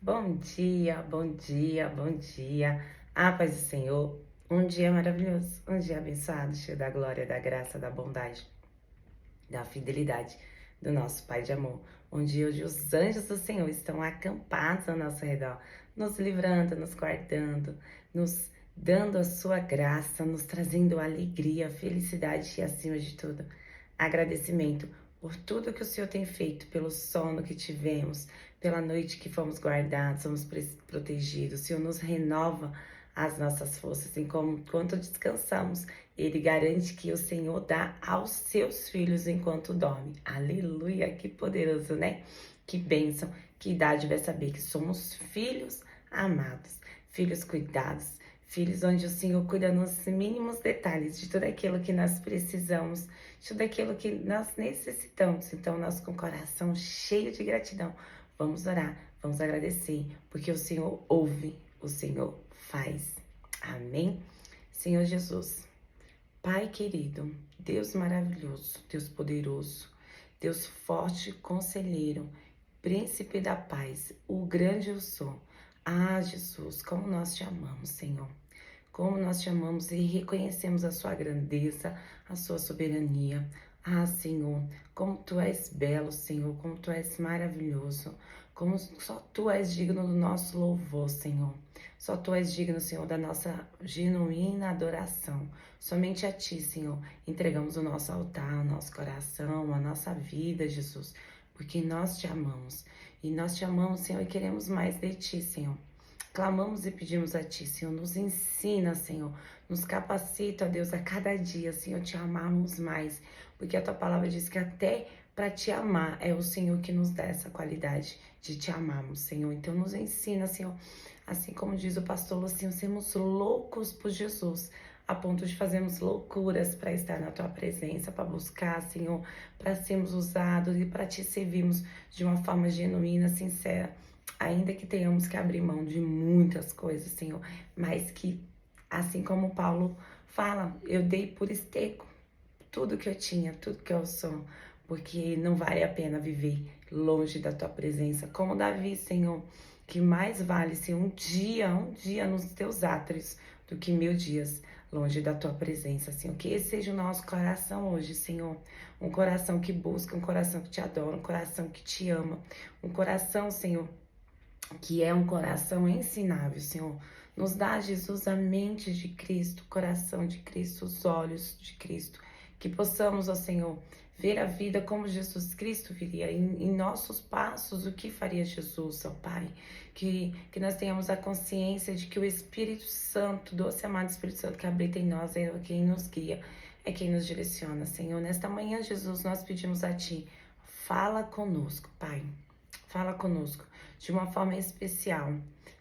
Bom dia, bom dia, bom dia. A paz do Senhor. Um dia maravilhoso, um dia abençoado, cheio da glória, da graça, da bondade, da fidelidade do nosso Pai de amor. Onde hoje os anjos do Senhor estão acampados ao nosso redor, nos livrando, nos guardando, nos dando a sua graça, nos trazendo alegria, felicidade e, acima de tudo, agradecimento por tudo que o Senhor tem feito, pelo sono que tivemos, pela noite que fomos guardados, somos protegidos. O Senhor nos renova as nossas forças enquanto descansamos. Ele garante que o Senhor dá aos seus filhos enquanto dorme. Aleluia, que poderoso, né? Que bênção, que dádiva é saber que somos filhos amados, filhos cuidados, filhos onde o Senhor cuida nos mínimos detalhes de tudo aquilo que nós precisamos, de tudo aquilo que nós necessitamos. Então, nós com o coração cheio de gratidão, vamos orar, vamos agradecer, porque o Senhor ouve, o Senhor faz. Amém? Senhor Jesus, Pai querido, Deus maravilhoso, Deus poderoso, Deus forte, conselheiro, príncipe da paz, o grande eu sou. Ah, Jesus, como nós te amamos, Senhor. Como nós te amamos e reconhecemos a sua grandeza, a sua soberania. Ah, Senhor, como tu és belo, Senhor, como tu és maravilhoso, como só tu és digno do nosso louvor, Senhor. Só tu és digno, Senhor, da nossa genuína adoração. Somente a ti, Senhor, entregamos o nosso altar, o nosso coração, a nossa vida, Jesus, porque nós te amamos. E nós te amamos, Senhor, e queremos mais de ti, Senhor. Clamamos e pedimos a Ti, Senhor, nos ensina, Senhor, nos capacita, Deus, a cada dia, Senhor, te amarmos mais, porque a Tua palavra diz que até para te amar é o Senhor que nos dá essa qualidade de te amarmos, Senhor. Então nos ensina, Senhor, assim como diz o pastor Lucinho, sermos loucos por Jesus, a ponto de fazermos loucuras para estar na Tua presença, para buscar, Senhor, para sermos usados e para Te servirmos de uma forma genuína, sincera. Ainda que tenhamos que abrir mão de muitas coisas, Senhor, mas que, assim como Paulo fala, eu dei por esterco tudo que eu tinha, tudo que eu sou, porque não vale a pena viver longe da Tua presença. Como Davi, Senhor, que mais vale ser um dia nos Teus átrios do que 1000 dias longe da Tua presença, Senhor. Que esse seja o nosso coração hoje, Senhor. Um coração que busca, um coração que Te adora, um coração que Te ama, um coração, Senhor, que é um coração ensinável, Senhor. Nos dá, Jesus, a mente de Cristo, o coração de Cristo, os olhos de Cristo. Que possamos, ó Senhor, ver a vida como Jesus Cristo viria, em nossos passos, o que faria Jesus, ó Pai. Que nós tenhamos a consciência de que o Espírito Santo, doce amado Espírito Santo que habita em nós, é quem nos guia, é quem nos direciona, Senhor. Nesta manhã, Jesus, nós pedimos a Ti, fala conosco, Pai. Fala conosco de uma forma especial,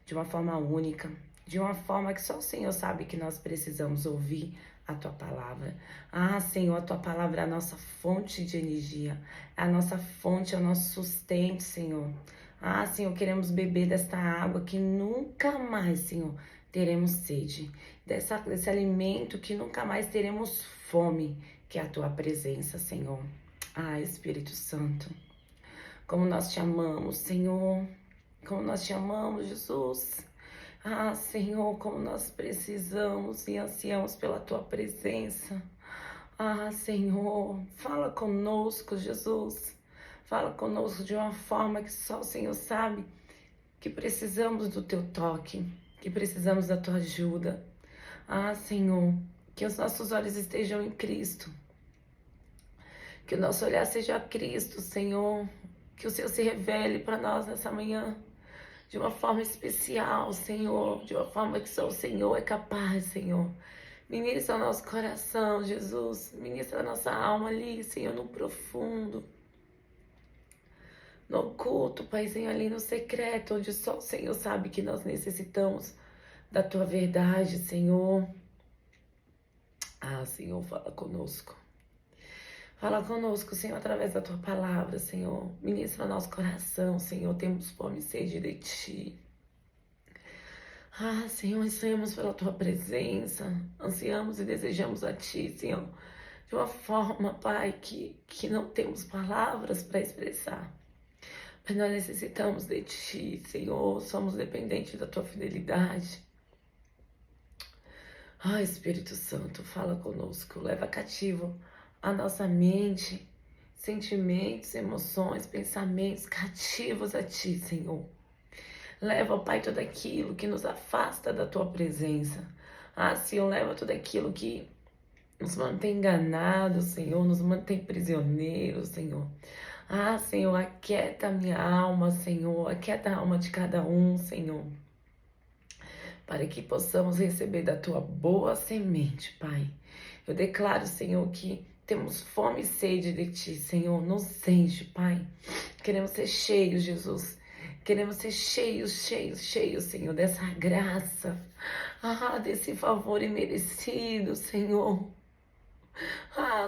de uma forma única, de uma forma que só o Senhor sabe que nós precisamos ouvir a Tua palavra. Ah, Senhor, a Tua palavra é a nossa fonte de energia, é a nossa fonte, é o nosso sustento, Senhor. Ah, Senhor, queremos beber desta água que nunca mais, Senhor, teremos sede, desse alimento que nunca mais teremos fome, que é a Tua presença, Senhor. Ah, Espírito Santo, como nós te amamos, Senhor. Como nós te amamos, Jesus. Ah, Senhor, como nós precisamos e ansiamos pela Tua presença. Ah, Senhor, fala conosco, Jesus. Fala conosco de uma forma que só o Senhor sabe que precisamos do Teu toque, que precisamos da Tua ajuda. Ah, Senhor, que os nossos olhos estejam em Cristo. Que o nosso olhar seja a Cristo, Senhor. Que o Senhor se revele para nós nessa manhã de uma forma especial, Senhor. De uma forma que só o Senhor é capaz, Senhor. Ministra o nosso coração, Jesus. Ministra a nossa alma ali, Senhor, no profundo. No oculto, Paizinho, ali no secreto, onde só o Senhor sabe que nós necessitamos da Tua verdade, Senhor. Ah, Senhor, fala conosco. Fala conosco, Senhor, através da Tua palavra, Senhor. Ministra nosso coração, Senhor. Temos fome e sede de Ti. Ah, Senhor, ansiamos pela Tua presença. Ansiamos e desejamos a Ti, Senhor. De uma forma, Pai, que não temos palavras para expressar. Mas nós necessitamos de Ti, Senhor. Somos dependentes da Tua fidelidade. Espírito Santo, fala conosco. Leva cativo a nossa mente, sentimentos, emoções, pensamentos cativos a Ti, Senhor. Leva, Pai, tudo aquilo que nos afasta da Tua presença. Senhor, leva tudo aquilo que nos mantém enganados, Senhor, nos mantém prisioneiros, Senhor. Senhor, aquieta a minha alma, Senhor, aquieta a alma de cada um, Senhor, para que possamos receber da Tua boa semente, Pai. Eu declaro, Senhor, que temos fome e sede de Ti, Senhor, nos enche, Pai. Queremos ser cheios, Jesus. Queremos ser cheios, Senhor, dessa graça, desse favor imerecido, Senhor.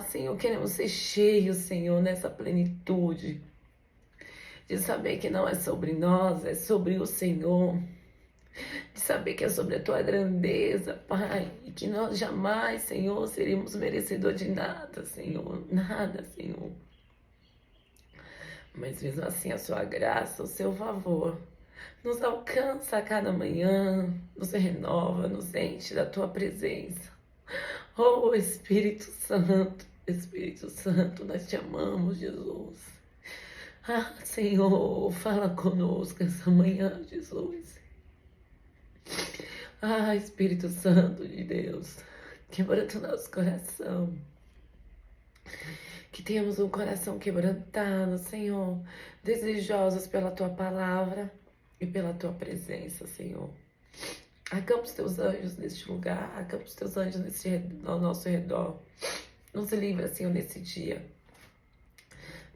Senhor, queremos ser cheios, Senhor, nessa plenitude, de saber que não é sobre nós, é sobre o Senhor, de saber que é sobre a Tua grandeza, Pai, e que nós jamais, Senhor, seríamos merecedores de nada, Senhor, nada, Senhor. Mas mesmo assim, a Sua graça, o Seu favor, nos alcança a cada manhã, nos renova, nos enche da Tua presença. Espírito Santo, nós Te amamos, Jesus. Senhor, fala conosco essa manhã, Jesus. Espírito Santo de Deus, quebranta o nosso coração. Que tenhamos um coração quebrantado, Senhor, desejosos pela Tua palavra e pela Tua presença, Senhor. Acampa os Teus anjos neste lugar, acampa os Teus anjos ao nosso redor. Nos livra, Senhor, nesse dia.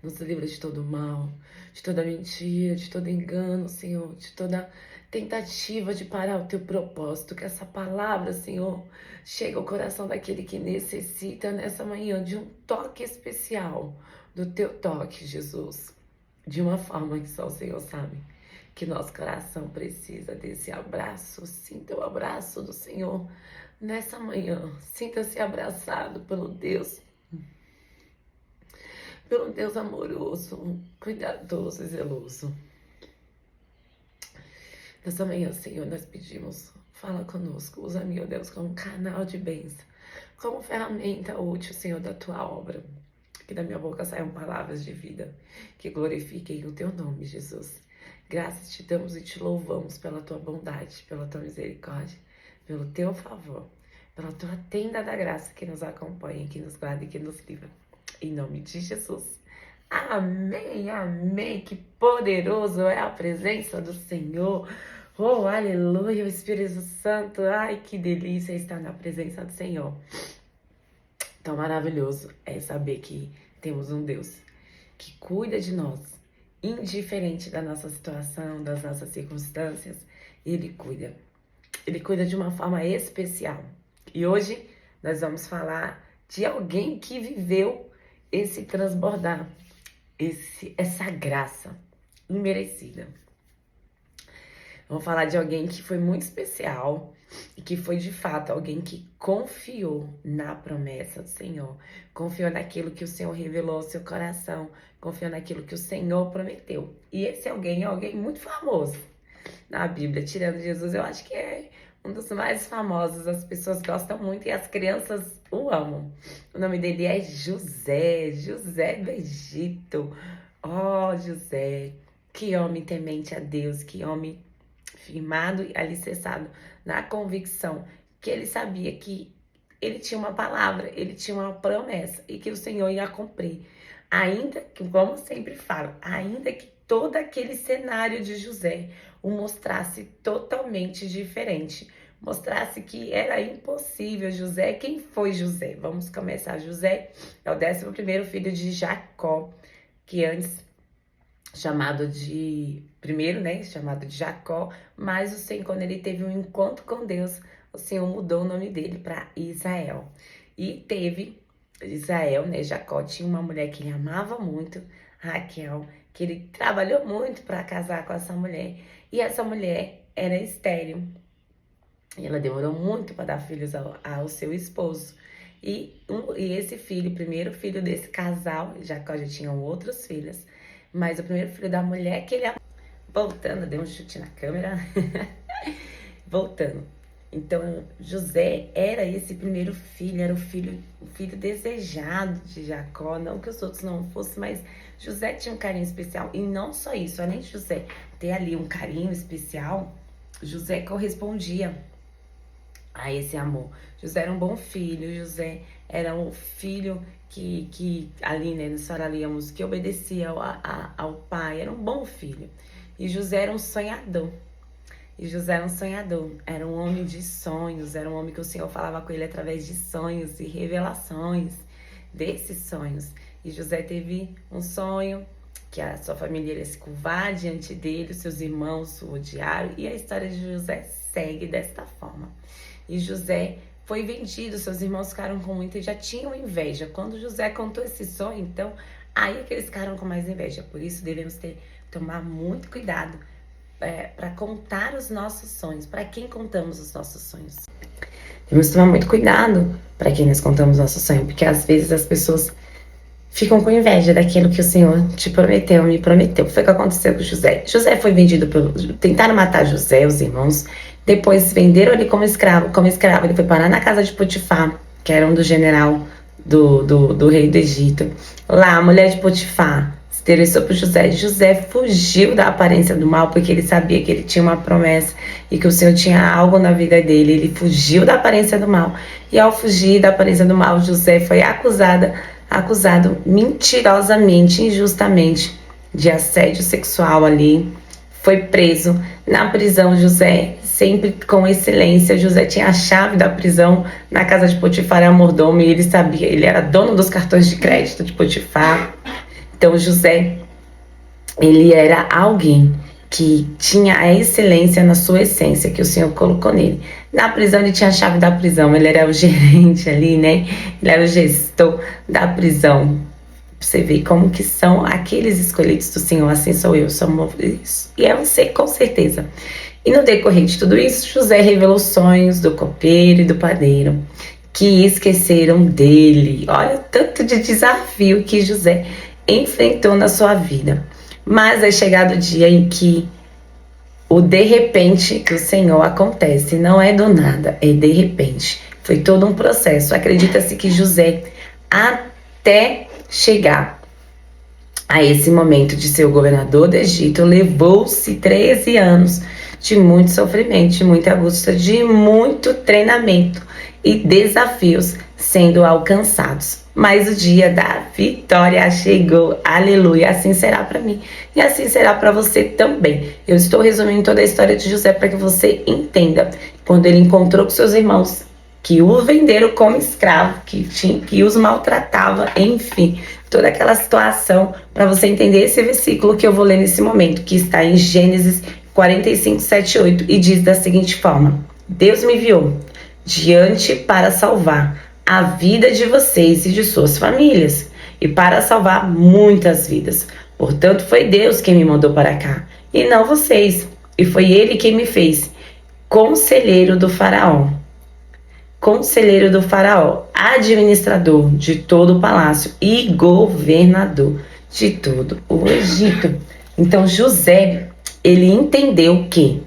Nos livra de todo mal, de toda mentira, de todo engano, Senhor, de toda tentativa de parar o Teu propósito. Que essa palavra, Senhor, chegue ao coração daquele que necessita nessa manhã de um toque especial, do Teu toque, Jesus. De uma forma que só o Senhor sabe. Que nosso coração precisa desse abraço. Sinta o abraço do Senhor nessa manhã. Sinta-se abraçado pelo Deus amoroso, cuidadoso e zeloso. Nessa manhã, Senhor, nós pedimos, fala conosco, usa-me, ó Deus, como canal de bênção, como ferramenta útil, Senhor, da Tua obra. Que da minha boca saiam palavras de vida, que glorifiquem o Teu nome, Jesus. Graças te damos e te louvamos pela Tua bondade, pela Tua misericórdia, pelo Teu favor, pela Tua tenda da graça que nos acompanha, que nos guarda e que nos livra. Em nome de Jesus. Amém, amém. Que poderoso é a presença do Senhor. Aleluia, o Espírito Santo. Que delícia estar na presença do Senhor. Tão maravilhoso é saber que temos um Deus que cuida de nós, indiferente da nossa situação, das nossas circunstâncias. Ele cuida. Ele cuida de uma forma especial. E hoje nós vamos falar de alguém que viveu esse transbordar, essa graça imerecida. Vamos falar de alguém que foi muito especial e que foi de fato alguém que confiou na promessa do Senhor, confiou naquilo que o Senhor revelou ao seu coração, confiou naquilo que o Senhor prometeu. E esse alguém é alguém muito famoso na Bíblia, tirando Jesus, eu acho que é um dos mais famosos, as pessoas gostam muito e as crianças o amam. O nome dele é José do Egito. José, que homem temente a Deus, que homem firmado e alicerçado na convicção que ele sabia que ele tinha uma palavra, ele tinha uma promessa e que o Senhor ia cumprir. Ainda que, como eu sempre falo, ainda que todo aquele cenário de José o mostrasse totalmente diferente, mostrasse que era impossível. José, quem foi José? Vamos começar. José é o 11º filho de Jacó, que antes chamado de Jacó, mas o Senhor, quando ele teve um encontro com Deus, o Senhor mudou o nome dele para Israel. E teve Israel, Jacó tinha uma mulher que ele amava muito, Raquel, que ele trabalhou muito para casar com essa mulher. E essa mulher era estéril. E ela demorou muito para dar filhos ao seu esposo. E esse filho, o primeiro filho desse casal, Jacó já tinha outros filhos, Mas o primeiro filho da mulher que ele amou. Voltando, dei um chute na câmera. Voltando. Então, José era esse primeiro filho, era o filho desejado de Jacó. Não que os outros não fossem, mas José tinha um carinho especial. E não só isso, além de José ter ali um carinho especial, José correspondia a esse amor. José era um bom filho, José era um filho que ali, né, nós falaríamos, que obedecia ao pai, era um bom filho. E José era um sonhador. E José era um sonhador, era um homem de sonhos, era um homem que o Senhor falava com ele através de sonhos e revelações desses sonhos. E José teve um sonho que a sua família ia se curvar diante dele, os seus irmãos o odiaram, e a história de José segue desta forma. E José foi vendido, seus irmãos ficaram com muita e já tinham inveja. Quando José contou esse sonho, então, aí é que eles ficaram com mais inveja. Por isso devemos tomar muito cuidado para contar os nossos sonhos. Para quem contamos os nossos sonhos? Temos que tomar muito cuidado para quem nós contamos nossos sonhos, porque às vezes as pessoas ficam com inveja daquilo que o Senhor te prometeu, me prometeu. Foi o que aconteceu com José. José foi vendido tentaram matar José, os irmãos. Depois venderam ele como escravo. Como escravo, ele foi parar na casa de Potifar, que era um do general do rei do Egito. Lá, a mulher de Potifar se interessou por José. José fugiu da aparência do mal, porque ele sabia que ele tinha uma promessa e que o Senhor tinha algo na vida dele. Ele fugiu da aparência do mal. E ao fugir da aparência do mal, José foi acusado mentirosamente, injustamente, de assédio sexual ali. Foi preso. Na prisão, José, sempre com excelência, José tinha a chave da prisão na casa de Potifar, era mordomo, e ele sabia, ele era dono dos cartões de crédito de Potifar. Então, José, ele era alguém que tinha a excelência na sua essência, que o Senhor colocou nele. Na prisão, ele tinha a chave da prisão, ele era o gerente ali, né? Ele era o gestor da prisão. Você vê como que são aqueles escolhidos do Senhor, assim sou eu, somos isso. E é você, com certeza. E no decorrer de tudo isso, José revelou sonhos do copeiro e do padeiro, que esqueceram dele. Olha o tanto de desafio que José enfrentou na sua vida. Mas é chegado o dia em que o de repente do Senhor acontece. Não é do nada, é de repente. Foi todo um processo. Acredita-se que José, até chegar a esse momento de ser o governador do Egito, levou-se 13 anos de muito sofrimento, de muita angústia, de muito treinamento e desafios sendo alcançados. Mas o dia da vitória chegou, aleluia, assim será para mim e assim será para você também. Eu estou resumindo toda a história de José para que você entenda. Quando ele encontrou com seus irmãos, que o venderam como escravo, que os maltratava, enfim, toda aquela situação, para você entender esse versículo que eu vou ler nesse momento, que está em Gênesis 45, 7, 8, e diz da seguinte forma: Deus me enviou diante para salvar a vida de vocês e de suas famílias, e para salvar muitas vidas. Portanto, foi Deus quem me mandou para cá, e não vocês, e foi Ele quem me fez conselheiro do faraó, administrador de todo o palácio e governador de todo o Egito. Então José, ele entendeu que,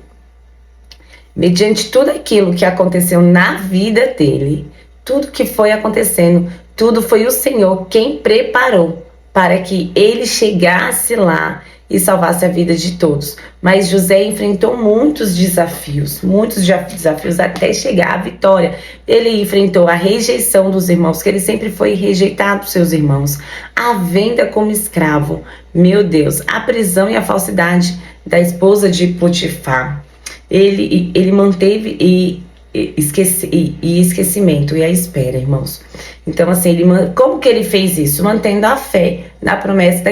mediante tudo aquilo que aconteceu na vida dele, tudo que foi acontecendo, tudo foi o Senhor quem preparou para que ele chegasse lá e salvasse a vida de todos. Mas José enfrentou muitos desafios até chegar à vitória. Ele enfrentou a rejeição dos irmãos, que ele sempre foi rejeitado por seus irmãos, a venda como escravo, meu Deus, a prisão e a falsidade da esposa de Potifar. Ele manteve esquecimento e a espera, irmãos. Então, assim, como que ele fez isso? Mantendo a fé na promessa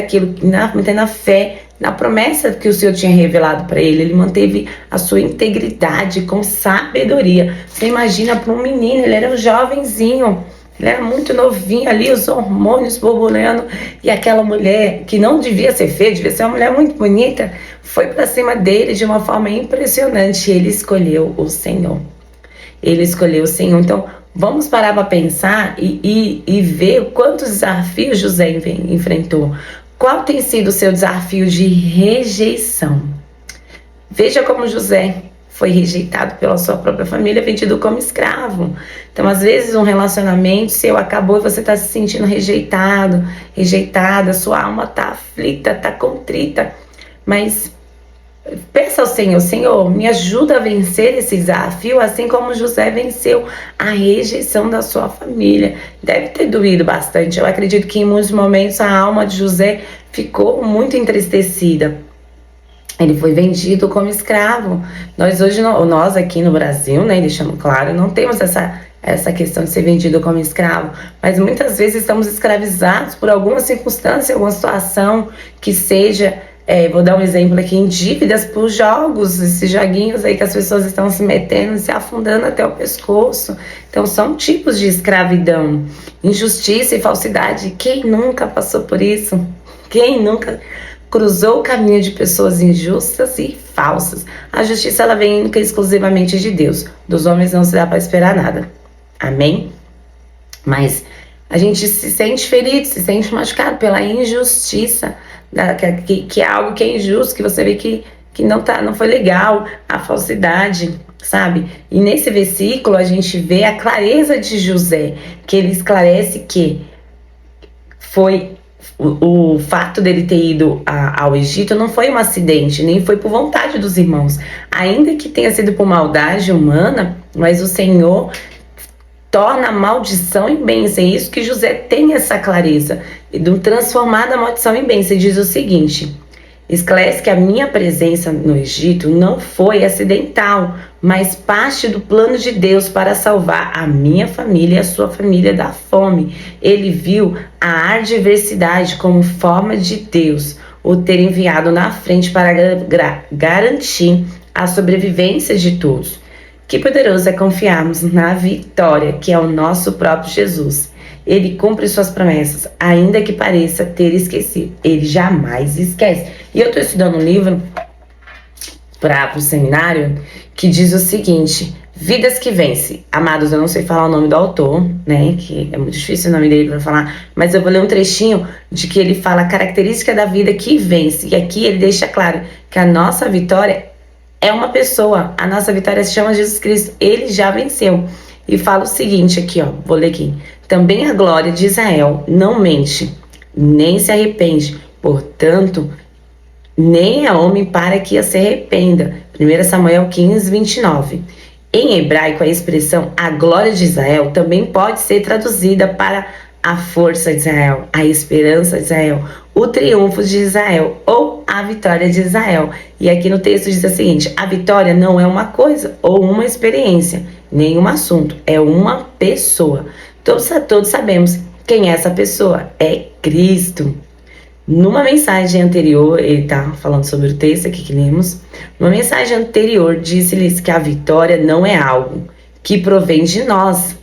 mantendo a fé na promessa que o Senhor tinha revelado para ele. Ele manteve a sua integridade com sabedoria. Você imagina para um menino, ele era um jovenzinho, ele era muito novinho ali, os hormônios borbulhando, e aquela mulher que não devia ser feia, devia ser uma mulher muito bonita, foi para cima dele de uma forma impressionante. Ele escolheu o Senhor. Ele escolheu o Senhor. Então, vamos parar para pensar e ver quantos desafios José enfrentou, Qual tem sido o seu desafio de rejeição? Veja como José foi rejeitado pela sua própria família, vendido como escravo. Então, às vezes, um relacionamento seu acabou e você está se sentindo rejeitado, rejeitada, sua alma está aflita, está contrita. Mas peça ao Senhor, Senhor, me ajuda a vencer esse desafio, assim como José venceu a rejeição da sua família. Deve ter doído bastante. Eu acredito que em muitos momentos a alma de José ficou muito entristecida. Ele foi vendido como escravo. Nós aqui no Brasil, né, deixando claro, não temos essa questão de ser vendido como escravo, mas muitas vezes estamos escravizados por alguma circunstância, alguma situação que seja, vou dar um exemplo aqui, em dívidas por jogos, esses joguinhos aí que as pessoas estão se metendo, se afundando até o pescoço. Então são tipos de escravidão, injustiça e falsidade. Quem nunca passou por isso? Quem nunca cruzou o caminho de pessoas injustas e falsas? A justiça, ela vem única e exclusivamente de Deus. Dos homens não se dá para esperar nada. Amém? Mas a gente se sente ferido, se sente machucado pela injustiça, que é algo que é injusto, que você vê que não foi legal, a falsidade, sabe? E nesse versículo a gente vê a clareza de José, que ele esclarece que foi o fato dele ter ido ao Egito não foi um acidente, nem foi por vontade dos irmãos. Ainda que tenha sido por maldade humana, mas o Senhor torna a maldição em bênção. É isso que José tem essa clareza, de transformar a maldição em bênção. Ele diz o seguinte: esclarece que a minha presença no Egito não foi acidental, mas parte do plano de Deus para salvar a minha família e a sua família da fome. Ele viu a adversidade como forma de Deus o ter enviado na frente para garantir a sobrevivência de todos. Que poderoso é confiarmos na vitória, que é o nosso próprio Jesus. Ele cumpre suas promessas, ainda que pareça ter esquecido. Ele jamais esquece. E eu estou estudando um livro para o seminário que diz o seguinte: Vidas que Vence. Amados, eu não sei falar o nome do autor, né? Que é muito difícil o nome dele para falar, mas eu vou ler um trechinho de que ele fala a característica da vida que vence. E aqui ele deixa claro que a nossa vitória é uma pessoa. A nossa vitória se chama Jesus Cristo. Ele já venceu. E fala o seguinte aqui, ó, vou ler aqui. Também a glória de Israel não mente, nem se arrepende. Portanto, nem é homem para que se arrependa. 1 Samuel 15, 29. Em hebraico, a expressão a glória de Israel também pode ser traduzida para a força de Israel, a esperança de Israel, o triunfo de Israel ou a vitória de Israel. E aqui no texto diz o seguinte: a vitória não é uma coisa ou uma experiência, nem um assunto, é uma pessoa. Todos sabemos quem é essa pessoa, é Cristo. Numa mensagem anterior, ele está falando sobre o texto aqui que lemos. Numa mensagem anterior, disse-lhes que a vitória não é algo que provém de nós,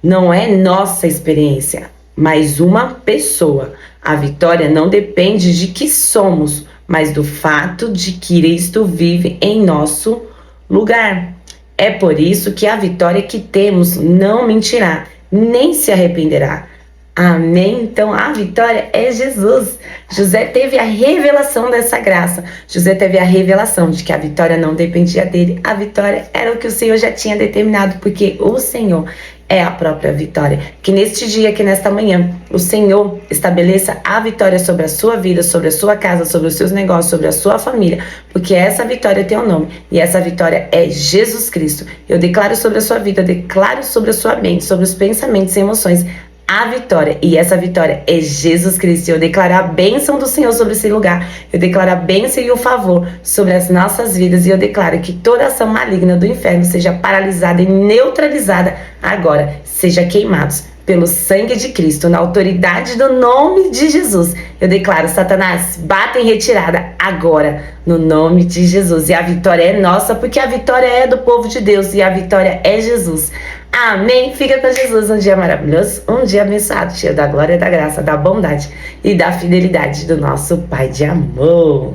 não é nossa experiência, mas uma pessoa. A vitória não depende de que somos, mas do fato de que Cristo vive em nosso lugar. É por isso que a vitória que temos não mentirá, nem se arrependerá. Amém? Então a vitória é Jesus. José teve a revelação dessa graça. José teve a revelação de que a vitória não dependia dele. A vitória era o que o Senhor já tinha determinado, porque o Senhor é a própria vitória. Que neste dia, que nesta manhã, o Senhor estabeleça a vitória sobre a sua vida, sobre a sua casa, sobre os seus negócios, sobre a sua família, porque essa vitória tem um nome, e essa vitória é Jesus Cristo. Eu declaro sobre a sua vida, eu declaro sobre a sua mente, sobre os pensamentos e emoções, a vitória, e essa vitória é Jesus Cristo. Eu declaro a bênção do Senhor sobre esse lugar, eu declaro a bênção e o favor sobre as nossas vidas, e eu declaro que toda ação maligna do inferno seja paralisada e neutralizada agora, seja queimados pelo sangue de Cristo, na autoridade do nome de Jesus. Eu declaro: Satanás, bata em retirada agora, no nome de Jesus. E a vitória é nossa, porque a vitória é do povo de Deus, e a vitória é Jesus. Amém? Fica com Jesus. Um dia maravilhoso, um dia abençoado, cheio da glória, da graça, da bondade e da fidelidade do nosso Pai de amor.